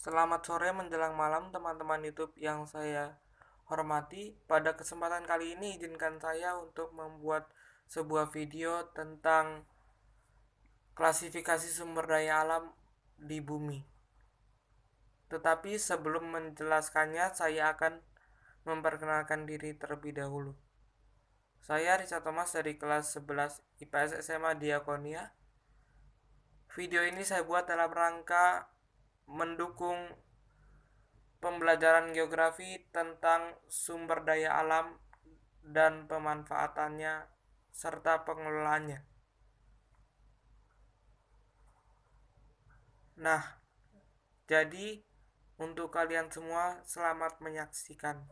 Selamat sore menjelang malam teman-teman YouTube yang saya hormati. Pada kesempatan kali ini izinkan saya untuk membuat sebuah video tentang klasifikasi sumber daya alam di bumi. Tetapi sebelum menjelaskannya, saya akan memperkenalkan diri terlebih dahulu. Saya Risa Thomas dari kelas 11 IPS SMA Diakonia. Video ini saya buat dalam rangka mendukung pembelajaran geografi tentang sumber daya alam dan pemanfaatannya serta pengelolaannya. Nah, jadi untuk kalian semua selamat menyaksikan.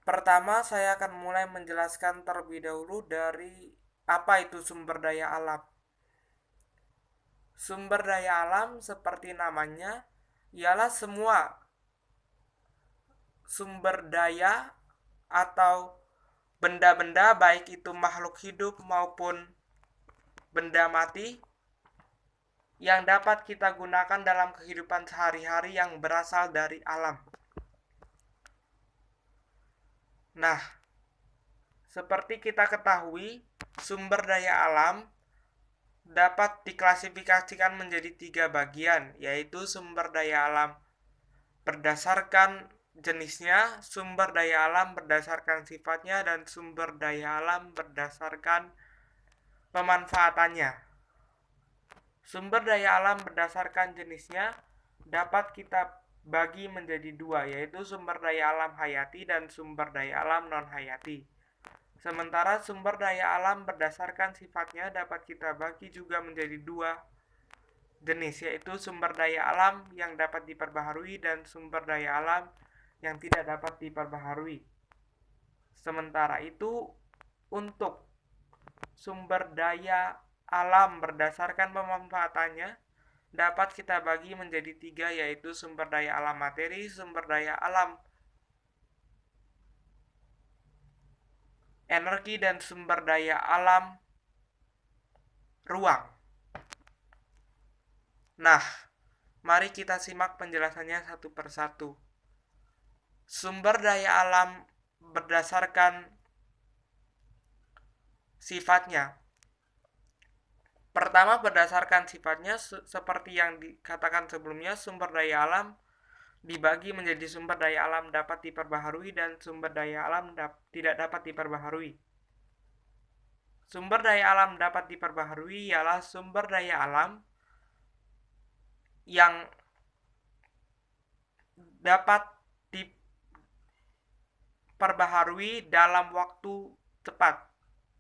Pertama, saya akan mulai menjelaskan terlebih dahulu dari apa itu sumber daya alam. Sumber daya alam seperti namanya ialah semua sumber daya atau benda-benda baik itu makhluk hidup maupun benda mati yang dapat kita gunakan dalam kehidupan sehari-hari yang berasal dari alam. Nah, seperti kita ketahui, sumber daya alam dapat diklasifikasikan menjadi 3 bagian, yaitu sumber daya alam berdasarkan jenisnya, sumber daya alam berdasarkan sifatnya, dan sumber daya alam berdasarkan pemanfaatannya. Sumber daya alam berdasarkan jenisnya dapat kita bagi menjadi dua, yaitu sumber daya alam hayati dan sumber daya alam non-hayati. Sementara sumber daya alam berdasarkan sifatnya dapat kita bagi juga menjadi dua jenis, yaitu sumber daya alam yang dapat diperbaharui dan sumber daya alam yang tidak dapat diperbaharui. Sementara itu, untuk sumber daya alam berdasarkan pemanfaatannya dapat kita bagi menjadi 3, yaitu sumber daya alam materi, sumber daya alam energi, dan sumber daya alam ruang. Nah, mari kita simak penjelasannya satu persatu. Sumber daya alam berdasarkan sifatnya. Pertama, berdasarkan sifatnya, seperti yang dikatakan sebelumnya, sumber daya alam dibagi menjadi sumber daya alam dapat diperbaharui dan sumber daya alam tidak dapat diperbaharui. Sumber daya alam dapat diperbaharui ialah sumber daya alam yang dapat diperbaharui dalam waktu cepat.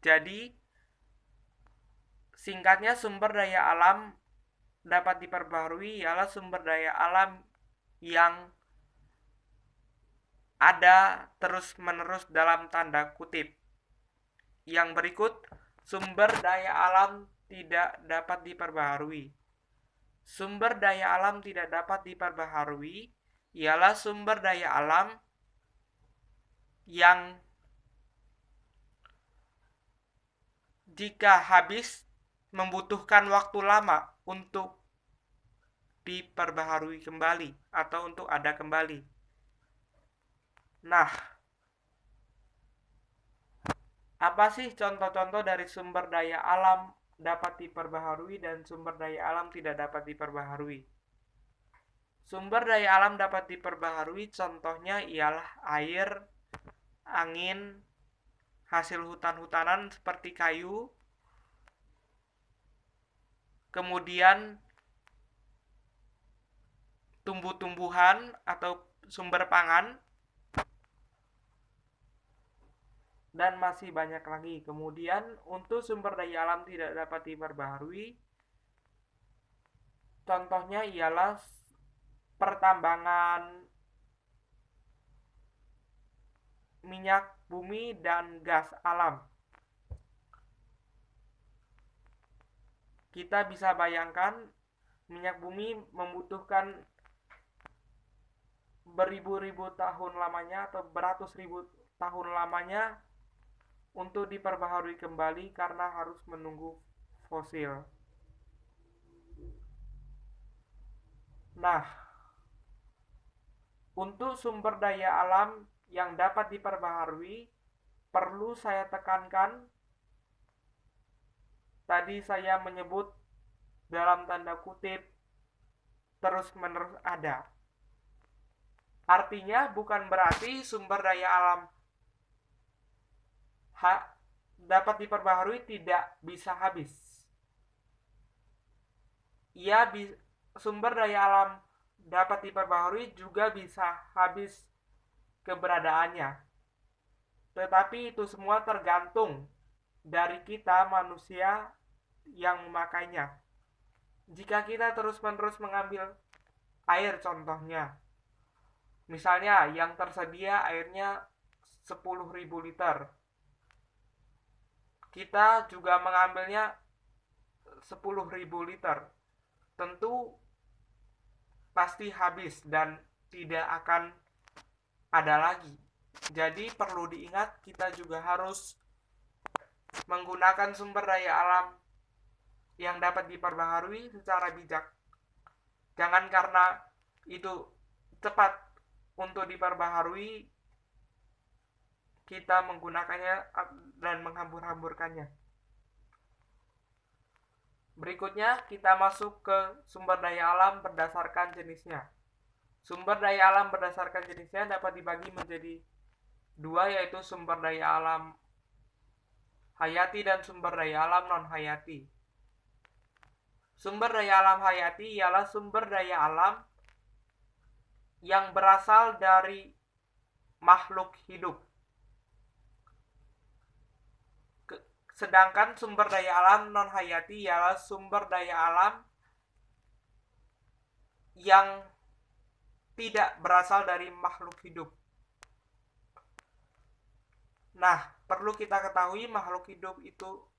Jadi, singkatnya sumber daya alam dapat diperbaharui ialah sumber daya alam yang ada terus-menerus dalam tanda kutip. Yang berikut, sumber daya alam tidak dapat diperbaharui. Sumber daya alam tidak dapat diperbaharui ialah sumber daya alam yang jika habis membutuhkan waktu lama untuk diperbaharui kembali atau untuk ada kembali. Nah, apa sih contoh-contoh dari sumber daya alam dapat diperbaharui dan sumber daya alam tidak dapat diperbaharui? Sumber daya alam dapat diperbaharui contohnya ialah air, angin, hasil hutan-hutanan seperti kayu, kemudian tumbuh-tumbuhan atau sumber pangan, dan masih banyak lagi. Kemudian untuk sumber daya alam tidak dapat diperbaharui, contohnya ialah pertambangan minyak bumi dan gas alam. Kita bisa bayangkan minyak bumi membutuhkan beribu-ribu tahun lamanya atau beratus ribu tahun lamanya untuk diperbaharui kembali karena harus menunggu fosil. Nah, untuk sumber daya alam yang dapat diperbaharui, perlu saya tekankan, tadi saya menyebut dalam tanda kutip terus-menerus ada. Artinya bukan berarti sumber daya alam dapat diperbaharui tidak bisa habis. Sumber daya alam dapat diperbaharui juga bisa habis keberadaannya. Tetapi itu semua tergantung dari kita manusia yang memakainya. Jika kita terus-menerus mengambil air contohnya, misalnya yang tersedia airnya 10.000 liter, kita juga mengambilnya 10.000 liter, tentu pasti habis dan tidak akan ada lagi. Jadi perlu diingat, kita juga harus menggunakan sumber daya alam yang dapat diperbaharui secara bijak. Jangan karena itu cepat untuk diperbaharui, kita menggunakannya dan menghambur-hamburkannya. Berikutnya kita masuk ke sumber daya alam berdasarkan jenisnya. Sumber daya alam berdasarkan jenisnya dapat dibagi menjadi dua, yaitu sumber daya alam hayati dan sumber daya alam non-hayati. Sumber daya alam hayati ialah sumber daya alam yang berasal dari makhluk hidup. Sedangkan sumber daya alam non-hayati ialah sumber daya alam yang tidak berasal dari makhluk hidup. Nah, perlu kita ketahui makhluk hidup itu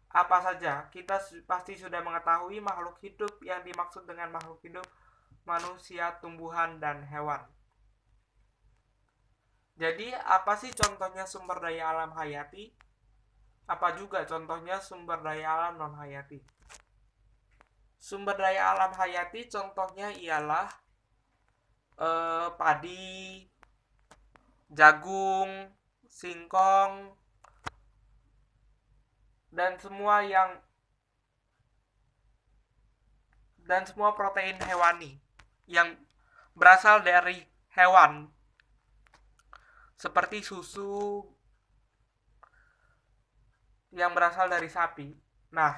apa saja. Kita pasti sudah mengetahui makhluk hidup yang dimaksud dengan makhluk hidup: manusia, tumbuhan, dan hewan. Jadi, apa sih contohnya sumber daya alam hayati? Apa juga contohnya sumber daya alam non-hayati? Sumber daya alam hayati contohnya ialah padi, jagung, singkong, dan semua protein hewani yang berasal dari hewan, seperti susu yang berasal dari sapi. Nah,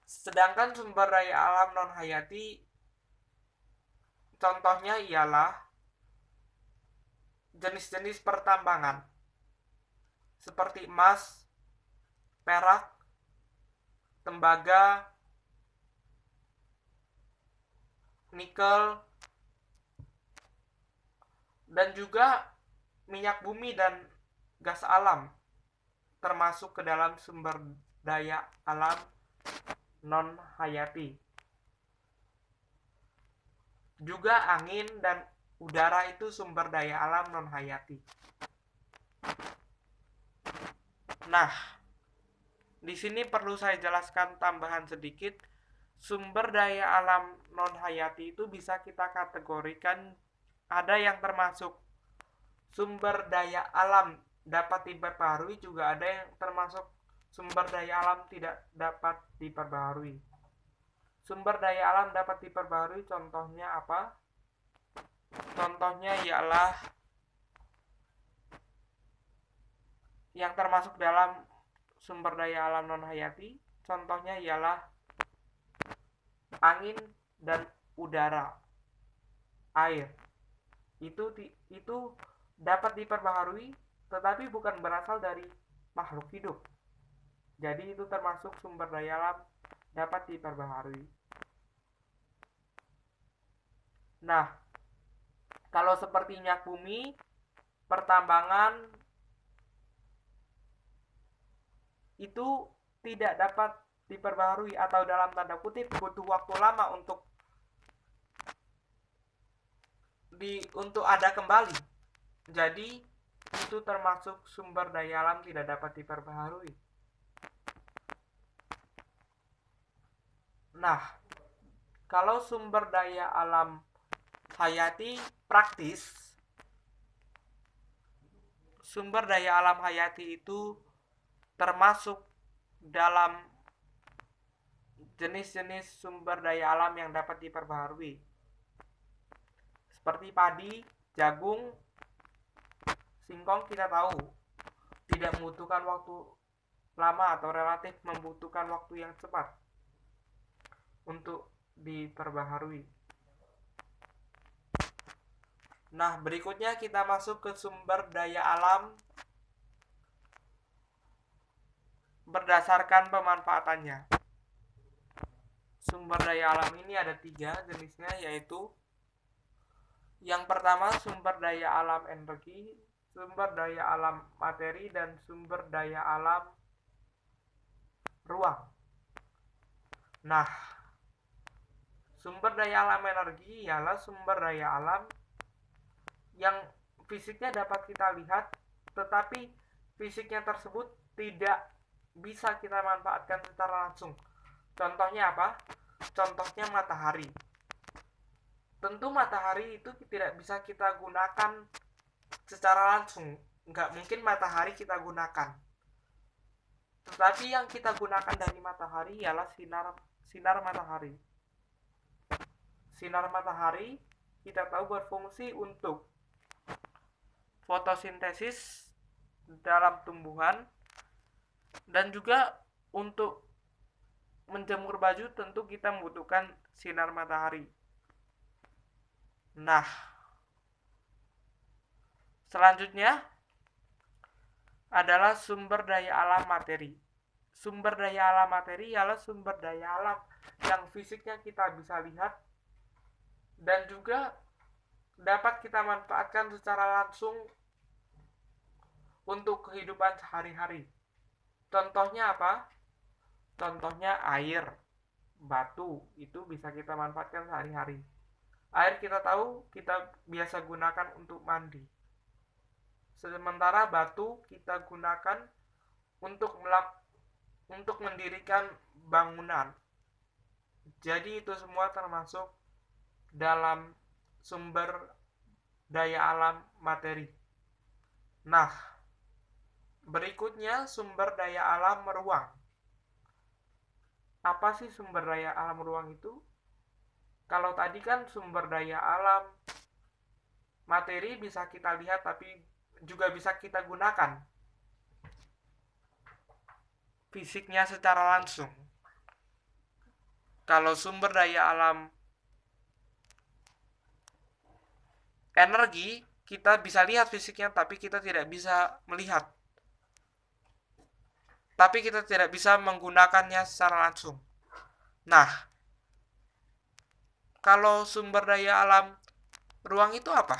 sedangkan sumber daya alam non-hayati contohnya ialah jenis-jenis pertambangan seperti emas, perak, tembaga, nikel, dan juga minyak bumi dan gas alam termasuk ke dalam sumber daya alam non-hayati. Juga angin dan udara itu sumber daya alam non-hayati. Nah, di sini perlu saya jelaskan tambahan sedikit. Sumber daya alam non-hayati itu bisa kita kategorikan, ada yang termasuk sumber daya alam dapat diperbaharui, juga ada yang termasuk sumber daya alam tidak dapat diperbaharui. Sumber daya alam dapat diperbaharui contohnya apa? Contohnya ialah yang termasuk dalam sumber daya alam non-hayati, contohnya ialah angin dan udara, air. Itu dapat diperbaharui, tetapi bukan berasal dari makhluk hidup. Jadi itu termasuk sumber daya alam dapat diperbaharui. Nah, kalau seperti minyak bumi, pertambangan itu tidak dapat diperbaharui, atau dalam tanda kutip butuh waktu lama untuk ada kembali. Jadi itu termasuk sumber daya alam tidak dapat diperbaharui. Nah, Kalau sumber daya alam hayati praktis, sumber daya alam hayati itu termasuk dalam jenis-jenis sumber daya alam yang dapat diperbaharui. Seperti padi, jagung, singkong kita tahu tidak membutuhkan waktu lama atau relatif membutuhkan waktu yang cepat untuk diperbaharui. Nah, berikutnya kita masuk ke sumber daya alam berdasarkan pemanfaatannya. Sumber daya alam ini ada 3 jenisnya, yaitu yang pertama sumber daya alam energi, sumber daya alam materi, dan sumber daya alam ruang. Nah, sumber daya alam energi ialah sumber daya alam yang fisiknya dapat kita lihat, tetapi fisiknya tersebut tidak bisa kita manfaatkan secara langsung. Contohnya apa? Contohnya matahari. Tentu matahari itu tidak bisa kita gunakan secara langsung. Nggak mungkin matahari kita gunakan. Tetapi yang kita gunakan dari matahari ialah sinar matahari. Sinar matahari kita tahu berfungsi untuk fotosintesis dalam tumbuhan dan juga untuk menjemur baju tentu kita membutuhkan sinar matahari. Nah, selanjutnya adalah sumber daya alam materi. Sumber daya alam materi ialah sumber daya alam yang fisiknya kita bisa lihat dan juga dapat kita manfaatkan secara langsung untuk kehidupan sehari-hari. Contohnya apa? Contohnya air, batu, itu bisa kita manfaatkan sehari-hari. Air kita tahu kita biasa gunakan untuk mandi. Sementara batu kita gunakan untuk mendirikan bangunan. Jadi itu semua termasuk dalam sumber daya alam materi. Nah, berikutnya sumber daya alam ruang. Apa sih sumber daya alam ruang itu? Kalau tadi kan sumber daya alam materi bisa kita lihat tapi juga bisa kita gunakan fisiknya secara langsung. Kalau sumber daya alam energi kita bisa lihat fisiknya tapi kita tidak bisa melihat. Tapi kita tidak bisa menggunakannya secara langsung. Nah, kalau sumber daya alam ruang itu apa?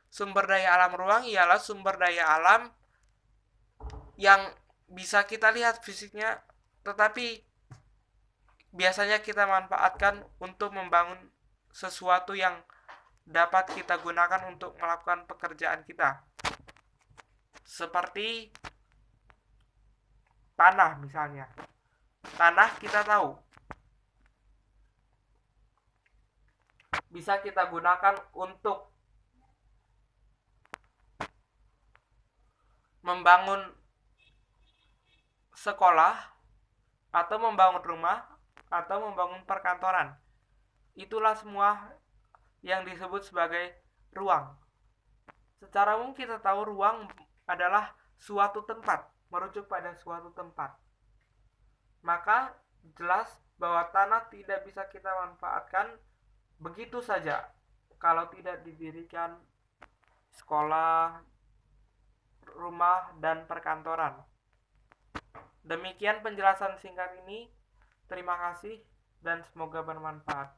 Sumber daya alam ruang ialah sumber daya alam yang bisa kita lihat fisiknya, tetapi biasanya kita manfaatkan untuk membangun sesuatu yang dapat kita gunakan untuk melakukan pekerjaan kita. Seperti tanah misalnya. Tanah kita tahu bisa kita gunakan untuk membangun sekolah atau membangun rumah atau membangun perkantoran. Itulah semua yang disebut sebagai ruang. Secara umum kita tahu ruang adalah suatu tempat, merujuk pada suatu tempat. Maka jelas bahwa tanah tidak bisa kita manfaatkan begitu saja kalau tidak didirikan sekolah, rumah, dan perkantoran. Demikian penjelasan singkat ini. Terima kasih dan semoga bermanfaat.